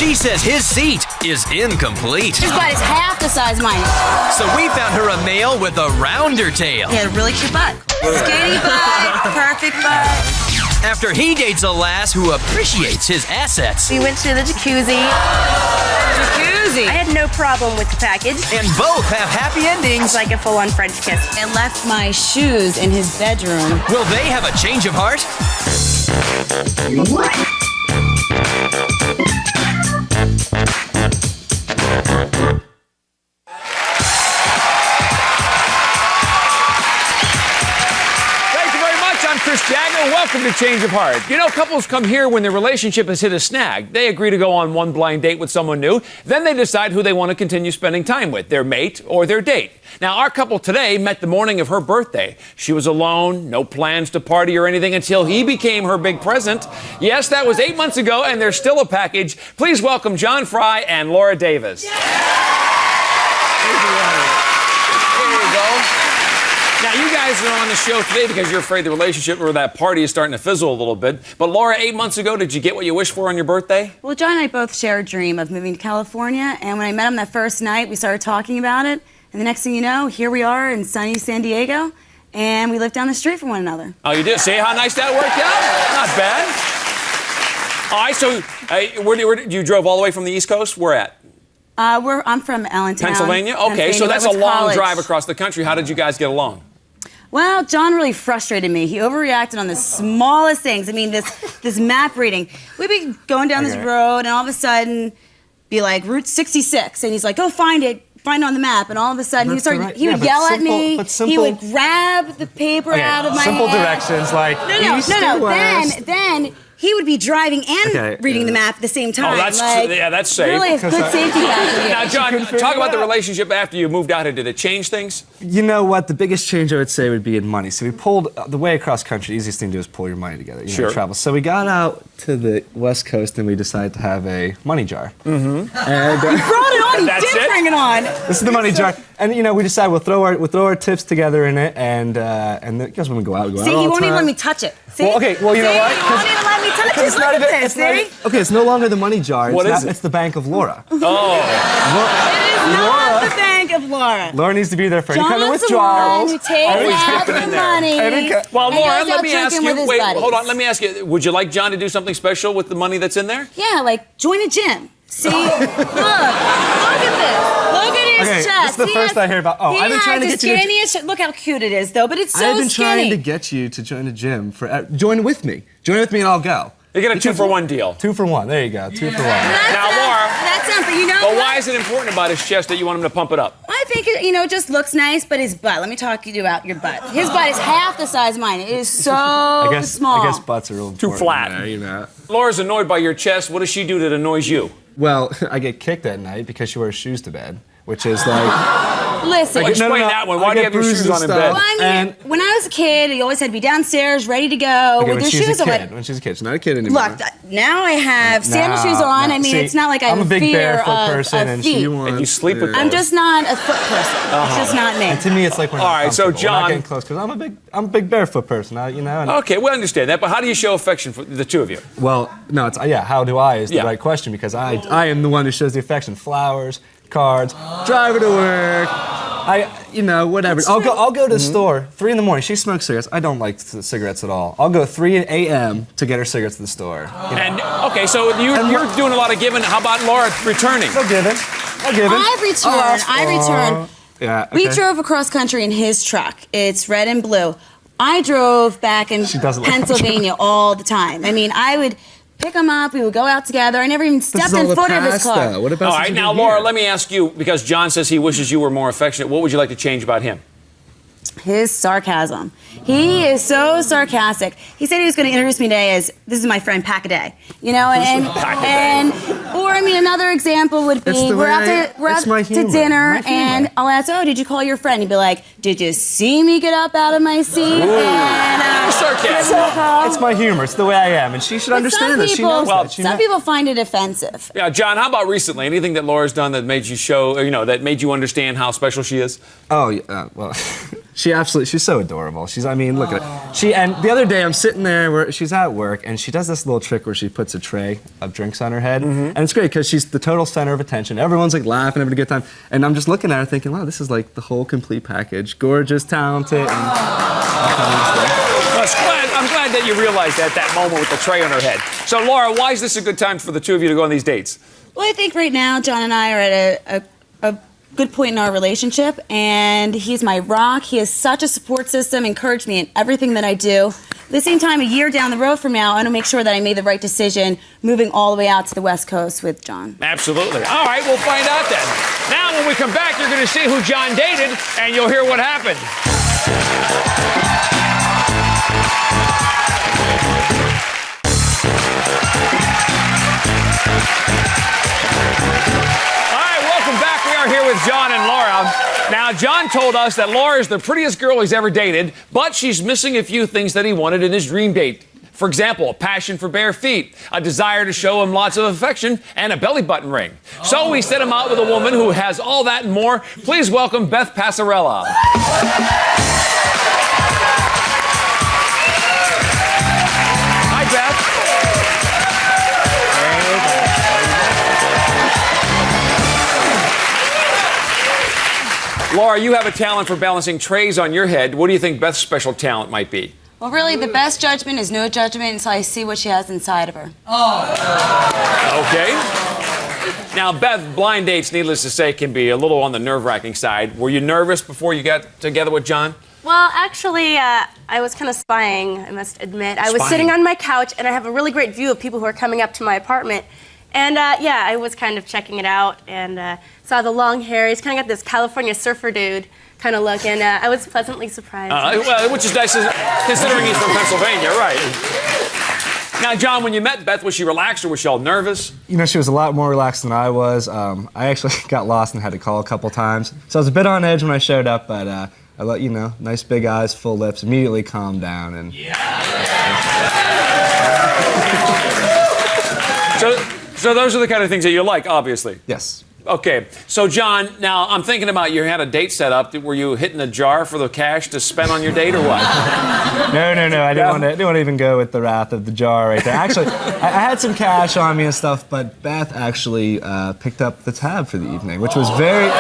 She says his seat is incomplete. His butt is half the size of mine. So we found her a male with a rounder tail. He had a really cute butt. Skinny butt, perfect butt. After he dates a lass who appreciates his assets. We went to the jacuzzi. Jacuzzi. I had no problem with the package. And both have happy endings. It's like a full-on French kiss. I left my shoes in his bedroom. Will they have a change of heart? Welcome to Change of Heart. You know, couples come here when their relationship has hit a snag. They agree to go on one blind date with someone new. Then they decide who they want to continue spending time with, their mate or their date. Now, our couple today met the morning of her birthday. She was alone, no plans to party or anything until he became her big present. Yes, that was 8 months ago, and there's still a package. Please welcome John Fry and Laura Davis. Yeah! Here you go. Now, you guys are on the show today because you're afraid the relationship or that party is starting to fizzle a little bit. But Laura, 8 months ago, did you get what you wished for on your birthday? Well, John and I both share a dream of moving to California. And when I met him that first night, we started talking about it. And the next thing you know, here we are in sunny San Diego. And we live down the street from one another. Oh, you did? See how nice that worked out? Not bad. All right, so you drove all the way from the East Coast? Where at? I'm from Allentown, Pennsylvania? Okay, so that's a long drive across the country. How did you guys get along? Well, John really frustrated me. He overreacted on the smallest things. I mean, this map reading. We'd be going down this road, and all of a sudden, be like, Route 66. And he's like, go find it on the map. And all of a sudden, he would yell at me. He would grab the paper out of my hand. Simple directions, like, No. Then he would be driving and reading the map at the same time. Oh, that's safe. Really, it's good safety factor. Now, John, talk about the relationship after you moved out here. Did it change things? You know what? The biggest change I would say would be in money. So we pulled the way across country. The easiest thing to do is pull your money together. You know, travel. So we got out to the West Coast and we decided to have a money jar. Mm-hmm. And you brought it on. You did bring it on. This is the money jar. And you know, we decided we'll throw our tips together in it, and because when we go out, we go out all the time. See, he won't even let me touch it. See? Well, okay. Well, you know what? He won't even let me touch it. Look at this. See? Okay, it's no longer the money jar. What is it? It's the Bank of Laura. Oh. It is not the Bank of Laura. Laura needs to be there for any kind of John's withdrawals. The one who takes out the money. Well, Laura, let me ask you. Wait, hold on. Let me ask you. Would you like John to do something special with the money that's in there? Yeah, like join a gym. See? Look at this. Look at his chest. This is the first I hear about. Oh, I've been trying to get you to. Look how cute it is, though. But it's so skinny. I've been trying to get you to join a gym join with me. Join with me, and I'll go. You get a 2-for-1 deal. 2 for 1. There you go. 2 for 1. Now, Laura. That's something. You know. But why is it important about his chest that you want him to pump it up? I think it, just looks nice, but his butt. Let me talk to you about your butt. His butt is half the size of mine. It is so small. I guess butts are real important. Too flat. There, you know. Laura's annoyed by your chest. What does she do that annoys you? Well, I get kicked at night because she wears shoes to bed, which is like. Listen. Explain that one. Why do you have your shoes on in bed? Well, I mean, when I was a kid, you always had to be downstairs, ready to go with your shoes on. When she's a kid, she's not a kid anymore. Look, now I have sandal shoes on. I mean, it's not like I'm a big barefoot person, and feet. And you sleep with those. I'm just not a foot person. It's just not me. And to me, it's like we're not all right, so John, we're not getting close because I'm a big barefoot person. Okay, we understand that, but how do you show affection for the two of you? Well, no, it's how do I is the right question because I am the one who shows the affection. Flowers, cards, drive her to work. Whatever. I'll go to the store 3 in the morning. She smokes cigarettes. I don't like cigarettes at all. I'll go 3 a.m. to get her cigarettes to the store. And okay, so you're doing a lot of giving. How about Laura returning? No giving. I return. Yeah. Okay. We drove across country in his truck. It's red and blue. I drove back in Pennsylvania all the time. I mean, I would pick him up. We would go out together. I never even stepped in foot of his car. What about all right, now, Laura, let me ask you, because John says he wishes you were more affectionate, what would you like to change about him? His sarcasm. He is so sarcastic. He said he was going to introduce me today as, this is my friend Pack-A-Day. Another example would be, we're out to dinner, and I'll ask, oh, did you call your friend? He'd be like, did you see me get up out of my seat? Sarcasm. It's my humor. It's the way I am, and she should understand this. She knows that. Some people find it offensive. Yeah, John, how about recently? Anything that Laura's done that made you that made you understand how special she is? Oh, yeah, well... She's so adorable. I mean, look at her. And the other day I'm sitting there where she's at work and she does this little trick where she puts a tray of drinks on her head. And it's great because she's the total center of attention. Everyone's like laughing, having a good time. And I'm just looking at her thinking, wow, this is like the whole complete package. Gorgeous, talented, and Well, I'm glad that you realized that moment with the tray on her head. So, Laura, why is this a good time for the two of you to go on these dates? Well, I think right now John and I are at a good point in our relationship, and he's my rock. He is such a support system, encouraged me in everything that I do. At the same time, a year down the road from now, I want to make sure that I made the right decision moving all the way out to the West Coast with John. Absolutely. All right, we'll find out then. Now, when we come back, you're going to see who John dated, and you'll hear what happened. Here with John and Laura. Now, John told us that Laura is the prettiest girl he's ever dated, but she's missing a few things that he wanted in his dream date. For example, a passion for bare feet, a desire to show him lots of affection, and a belly button ring. So we set him out with a woman who has all that and more. Please welcome Beth Passarella. Hi, Beth. Laura, you have a talent for balancing trays on your head. What do you think Beth's special talent might be? Well, really, the best judgment is no judgment until I see what she has inside of her. Okay. Now, Beth, blind dates, needless to say, can be a little on the nerve-wracking side. Were you nervous before you got together with John? Well, actually, I was kind of spying, I must admit. I was sitting on my couch, and I have a really great view of people who are coming up to my apartment. And, yeah, I was kind of checking it out and saw the long hair. He's kind of got this California surfer dude kind of look, and I was pleasantly surprised. Well, which is nice, considering he's from Pennsylvania, right? Now, John, when you met Beth, was she relaxed or was she all nervous? You know, she was a lot more relaxed than I was. I actually got lost and had to call a couple times. So I was a bit on edge when I showed up, but I let you know, nice big eyes, full lips, immediately calmed down. And So those are the kind of things that you like, obviously. yes. Okay, so John, now I'm thinking about you had a date set up. Were you hitting a jar for the cash to spend on your date or what? No. I didn't want to even go with the wrath of the jar right there. Actually, I had some cash on me and stuff, but Beth actually picked up the tab for the evening, which was very...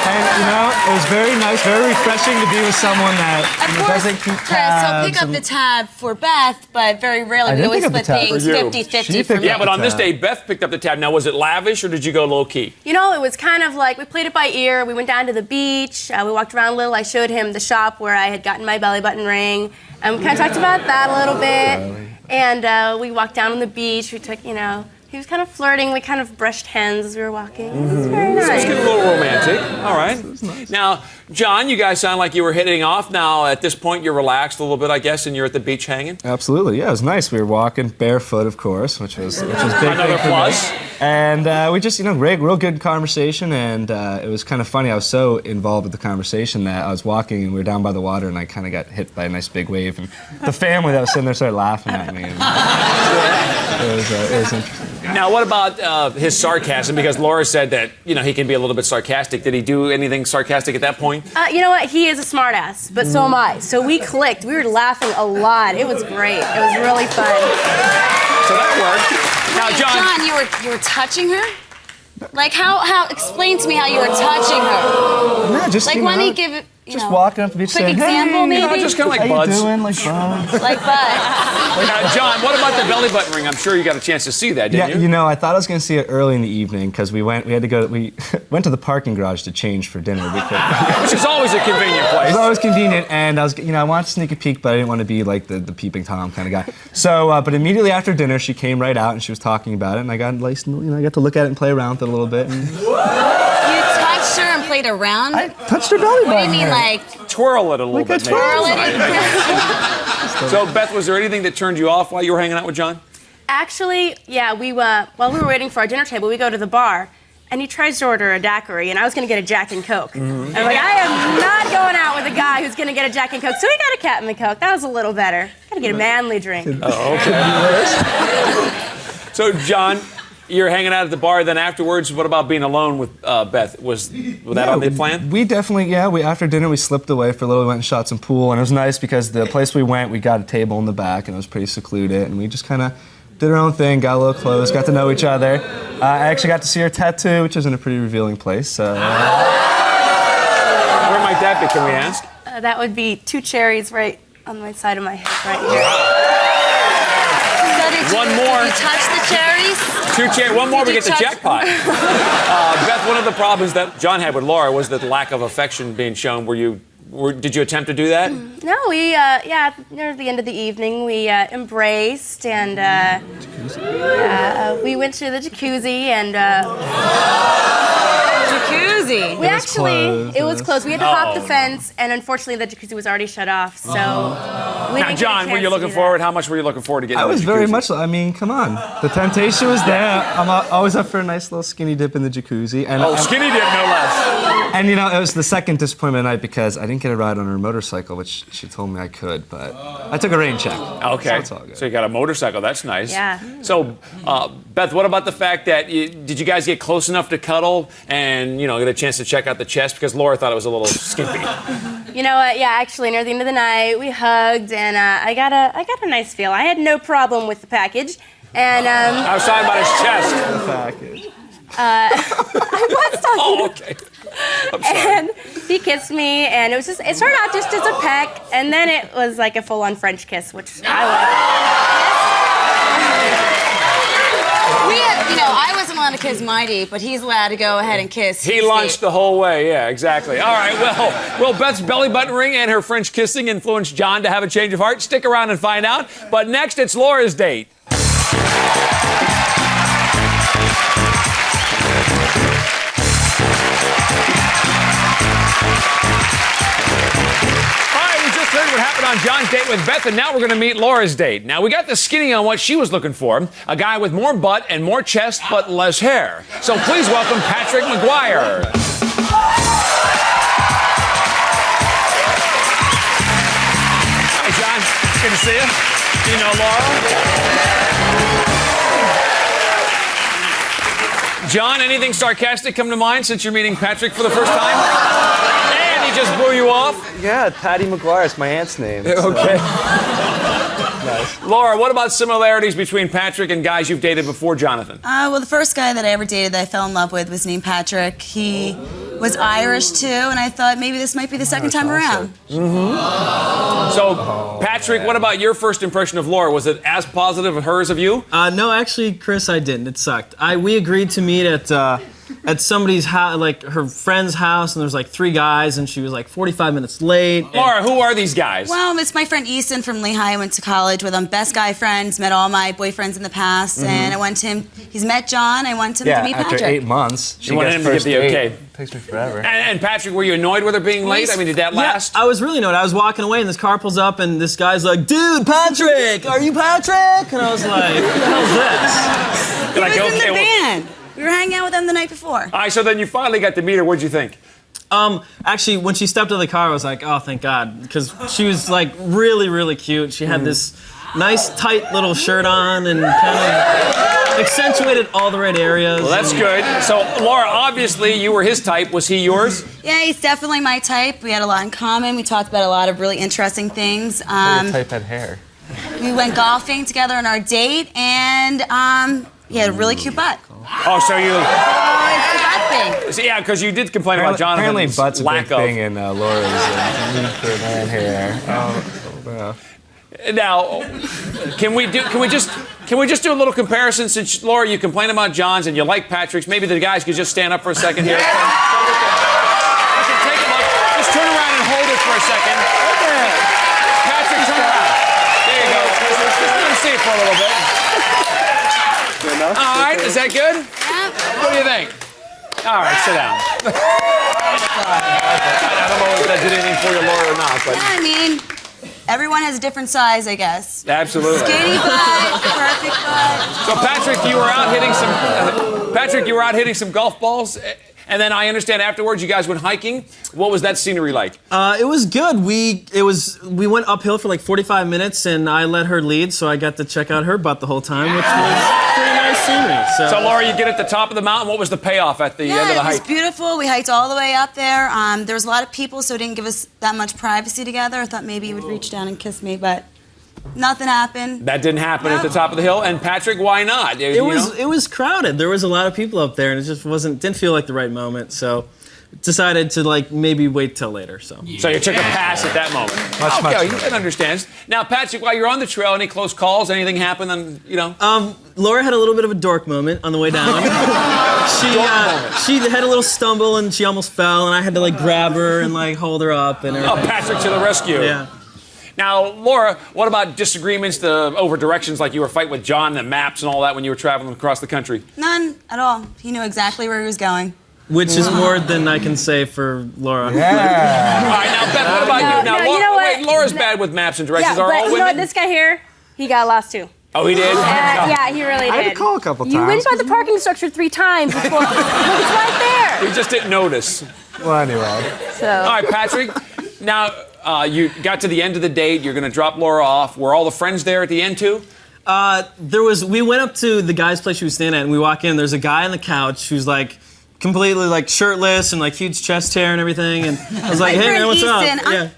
And, you know, it was very nice, very refreshing to be with someone that doesn't keep tabs. Chris, he'll pick up the tab for Beth, but very rarely. We always split things 50-50 for me. Yeah, but on this day, Beth picked up the tab. Now, was it lavish or did you go low-key? You know, it was kind of like we played it by ear. We went down to the beach. We walked around a little. I showed him the shop where I had gotten my belly button ring. And we kind of talked about that a little bit. And we walked down on the beach. We took, you know... He was kind of flirting. We kind of brushed hands as we were walking. It was very nice. So it's getting a little romantic. All right. Nice. Now, John, you guys sound like you were hitting off. Now, at this point, you're relaxed a little bit, I guess, and you're at the beach hanging? Absolutely. Yeah, it was nice. We were walking barefoot, of course, which was big. Another plus. And we just, you know, real good conversation, and it was kind of funny. I was so involved with the conversation that I was walking, and we were down by the water, and I kind of got hit by a nice big wave, and the family that was sitting there started laughing at me. And it was interesting. Now, what about his sarcasm? Because Laura said that, you know, he can be a little bit sarcastic. Did he do anything sarcastic at that point? You know what? He is a smartass, but so am I. So we clicked. We were laughing a lot. It was great. It was really fun. So that worked. Now, John, you were touching her? Like how? Explain to me how you were touching her. Yeah, just like, why don't you give it? Just walking up the beach quick saying, example, hey, maybe? You know, just kind of like how buds. you doing? Like buds. Like buds. Now, John, what about the belly button ring? I'm sure you got a chance to see that, didn't you? You know, I thought I was going to see it early in the evening because we went to the parking garage to change for dinner. Which is always a convenient place. It was always convenient, and I wanted to sneak a peek, but I didn't want to be like the peeping Tom kind of guy. So, but immediately after dinner, she came right out and she was talking about it, and I got I got to look at it and play around with it a little bit. Her and played around? I touched her belly button. What do you mean, like twirl it a little bit? twirl it? So, Beth, was there anything that turned you off while you were hanging out with John? Actually, yeah, while we were waiting for our dinner table, we go to the bar, and he tries to order a daiquiri, and I was going to get a Jack and Coke. I'm like, I am not going out with a guy who's going to get a Jack and Coke. So he got a Captain Coke. That was a little better. Got to get a manly drink. Oh, okay. So, John, You're hanging out at the bar, then afterwards, what about being alone with Beth? Was that on the plan? We definitely, after dinner, we slipped away for a little, we went and shot some pool, and it was nice because the place we went, we got a table in the back, and it was pretty secluded, and we just kind of did our own thing, got a little close, got to know each other. I actually got to see her tattoo, which is in a pretty revealing place, so. Where might that be, can we ask? That would be 2 cherries right on my side of my head right here. So One more. Did you touch the cherries? 2 cherries. One more, we get the jackpot. Beth, one of the problems that John had with Laura was the lack of affection being shown. Did you attempt to do that? No, we, near the end of the evening, we embraced and we went to the jacuzzi and. Jacuzzi. It was closed. We had to hop the fence, and unfortunately, the jacuzzi was already shut off. So, we Now, didn't John, get a were you chance to looking do forward? that. How much were you looking forward to getting? I in the was very jacuzzi? much, I mean, come on. The temptation was there. I'm always up for a nice little skinny dip in the jacuzzi. And, Skinny dip, no less. and, it was the second disappointment of the night because I didn't get a ride on her motorcycle, which she told me I could, but I took a rain check. Okay. So it's all good. So you got a motorcycle. That's nice. Yeah. So, Beth, what about the fact that did you guys get close enough to cuddle and get a chance to check out the chest because Laura thought it was a little skimpy? You know what? Yeah, actually, near the end of the night, we hugged, and I got a nice feel. I had no problem with the package, and I was talking about his chest. Package. I was talking. Oh, okay. I'm sorry. And he kissed me, and it started out just as a peck, and then it was like a full-on French kiss, which I I wasn't allowed to kiss Mighty, but he's allowed to go ahead and kiss. He launched the whole way. Yeah, exactly. All right. Will Beth's belly button ring and her French kissing influence John to have a change of heart? Stick around and find out. But next, it's Laura's date. Heard what happened on John's date with Beth, and now we're going to meet Laura's date. Now, we got the skinny on what she was looking for, a guy with more butt and more chest, but less hair. So please welcome Patrick McGuire. Hi, John. Good to see you. Do you know Laura? John, anything sarcastic come to mind since you're meeting Patrick for the first time? And he just blew you off? Yeah, Patty McGuire is my aunt's name. Okay. Nice. Laura, what about similarities between Patrick and guys you've dated before, Jonathan? Well, the first guy that I ever dated that I fell in love with was named Patrick. He was Irish too, and I thought maybe this might be the second time around. So, Patrick, what about your first impression of Laura? Was it as positive as hers of you? No, actually, Chris, I didn't. It sucked. We agreed to meet at somebody's house, like her friend's house, and there was like 3 guys, and she was like 45 minutes late. Laura, who are these guys? Well, it's my friend Easton from Lehigh. I went to college with him. Best guy friends, met all my boyfriends in the past, and I went to him. He's met John. I went to him to meet after Patrick. 8 months, she You wanted gets him to first give the date. okay. Takes me forever. And Patrick, were you annoyed with her being late? I mean, did that last? I was really annoyed. I was walking away, and this car pulls up, and this guy's like, "Dude, Patrick, are you Patrick?" And I was like, "What the hell's this?" He Like, was in okay, the well- band. We were hanging out with them the night before. All right, so then you finally got to meet her. What'd you think? Actually, when she stepped out of the car, I was like, "Oh, thank God," because she was like really, really cute. She had this nice, tight little shirt on, and kind of accentuated all the right areas. Well, that's good. So, Laura, obviously you were his type. Was he yours? Yeah, he's definitely my type. We had a lot in common. We talked about a lot of really interesting things. Your type had hair. We went golfing together on our date, and he had a really cute butt. Oh, so you... Oh, it's the butt thing. So, yeah, because you did complain about Apparently, Jonathan's butt's a lack big of... thing in Laura's and hair. Oh, wow. Now, can we just do a little comparison? Since Laura, you complain about John's and you like Patrick's, maybe the guys could just stand up for a second here. Take a look. Just turn around and hold it for a second. Patrick, turn around. There you go. Let me see it for a little bit. All right, is that good? What do you think? All right, sit down. I don't know if that did anything for you, Laura, or not, but Yeah, I mean, everyone has a different size, I guess. absolutely. Skinny butt, perfect butt. So Patrick, you were out hitting some golf balls, and then I understand afterwards you guys went hiking. What was that scenery like? It was good. We went uphill for like 45 minutes, and I let her lead, so I got to check out her butt the whole time, which was pretty nice scenery. So, Laura, you get at the top of the mountain. What was the payoff at the end of the it was hike? beautiful. We hiked all the way up there. There was a lot of people, so it didn't give us that much privacy together. I thought maybe he would reach down and kiss me, but nothing happened. That didn't happen at the top of the hill. And Patrick, why not? It was crowded. There was a lot of people up there, and it just didn't feel like the right moment. So decided to maybe wait till later. So you took a pass at that moment. Much that understands. Now, Patrick, while you're on the trail, any close calls? Anything happen? Laura had a little bit of a dork moment on the way down. She had a little stumble and she almost fell, and I had to grab her and hold her up and everything. Oh, Patrick to the rescue. Yeah. Now, Laura, what about disagreements over directions, like you were fighting with John and maps and all that when you were traveling across the country? None at all. He knew exactly where he was going. Which is more than I can say for Laura. Yeah. All right, now, Beth, what about you? Now, no, Laura, you know what? wait, Laura's bad with maps and directions. Yeah, Are but all you women? know what? This guy here, he got lost too. Oh, he did? Yeah, he really did. I had to call a couple times. You went by the parking structure 3 times before. Look, it's right there. We just didn't notice. Well, anyway. So. All right, Patrick. Now, you got to the end of the date. You're going to drop Laura off. Were all the friends there at the end, too? We went up to the guy's place she was staying at, and we walk in. There's a guy on the couch who's completely shirtless and huge chest hair and everything. And I was like, hey man, what's up?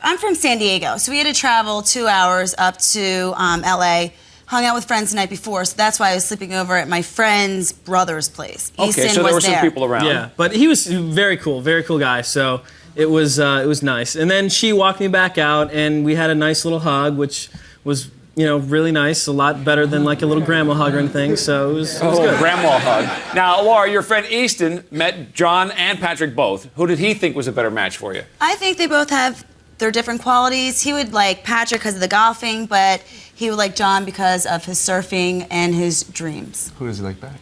I'm from San Diego, so we had to travel 2 hours up to LA. Hung out with friends the night before, so that's why I was sleeping over at my friend's brother's place. Okay, so there were some people around. Yeah, but he was very cool guy. So it was nice. And then she walked me back out, and we had a nice little hug, which was really nice. A lot better than a little grandma hug or anything. So it was good. Grandma hug. Now, Laura, your friend Easton met John and Patrick both. Who did he think was a better match for you? I think they both have their different qualities. He would like Patrick because of the golfing, but he would like John because of his surfing and his dreams. Who does he like back?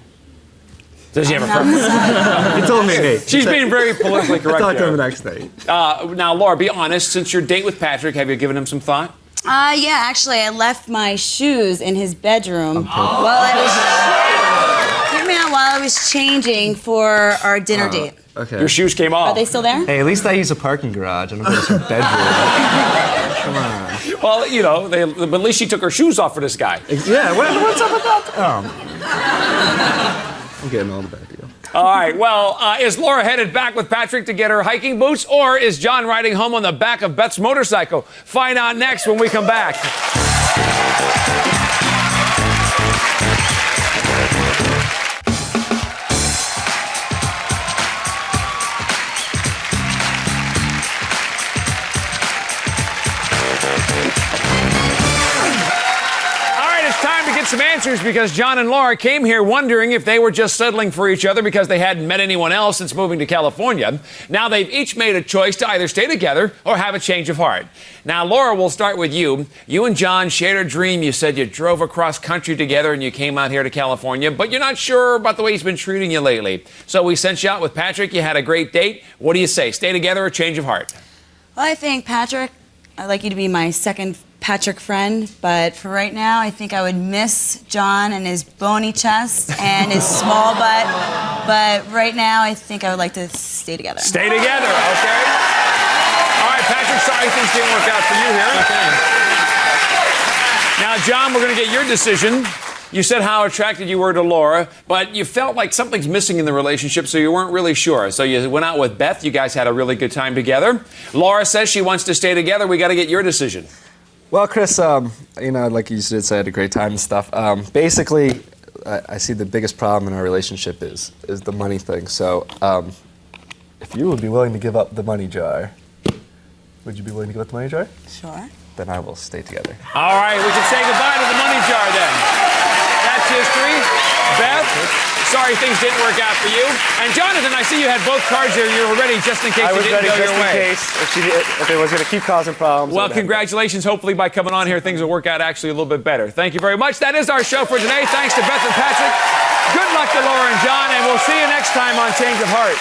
Does he have a preference? He told me, hey. She's being very politically correct Talk to there. him next date. Now, Laura, be honest. Since your date with Patrick, have you given him some thought? Yeah, actually, I left my shoes in his bedroom while I was changing for our dinner date. Okay. Your shoes came off. Are they still there? Hey, at least I use a parking garage. I don't go to some bedroom. Come on. Well, but at least she took her shoes off for this guy. Yeah, what's up about that? I'm getting all the bad deal. All right, well, is Laura headed back with Patrick to get her hiking boots, or is John riding home on the back of Beth's motorcycle? Find out next when we come back. Some answers because John and Laura came here wondering if they were just settling for each other because they hadn't met anyone else since moving to California. Now they've each made a choice to either stay together or have a change of heart. Now, Laura, we'll start with you. You and John shared a dream. You said you drove across country together and you came out here to California, but you're not sure about the way he's been treating you lately. So we sent you out with Patrick. You had a great date. What do you say? Stay together or change of heart? Well, I think Patrick, I'd like you to be my second Patrick friend, but for right now, I think I would miss John and his bony chest and his small butt. But right now, I think I would like to stay together. Stay together, okay? All right, Patrick, sorry things didn't work out for you here. Okay. Now, John, we're going to get your decision. You said how attracted you were to Laura, but you felt like something's missing in the relationship, so you weren't really sure. So you went out with Beth. You guys had a really good time together. Laura says she wants to stay together. We got to get your decision. Well, Chris, like you did say, I had a great time and stuff. Basically, I see the biggest problem in our relationship is the money thing. So, if you would be willing to give up the money jar, would you be willing to give up the money jar? Sure. Then I will stay together. All right, we can say goodbye to the money jar then. That's history. Beth, sorry things didn't work out for you. And Jonathan, I see you had both cards here. You were ready just in case it didn't go your way. If it was going to keep causing problems. Well, congratulations. Hopefully by coming on here, things will work out actually a little bit better. Thank you very much. That is our show for today. Thanks to Beth and Patrick. Good luck to Laura and John, and we'll see you next time on Change of Heart.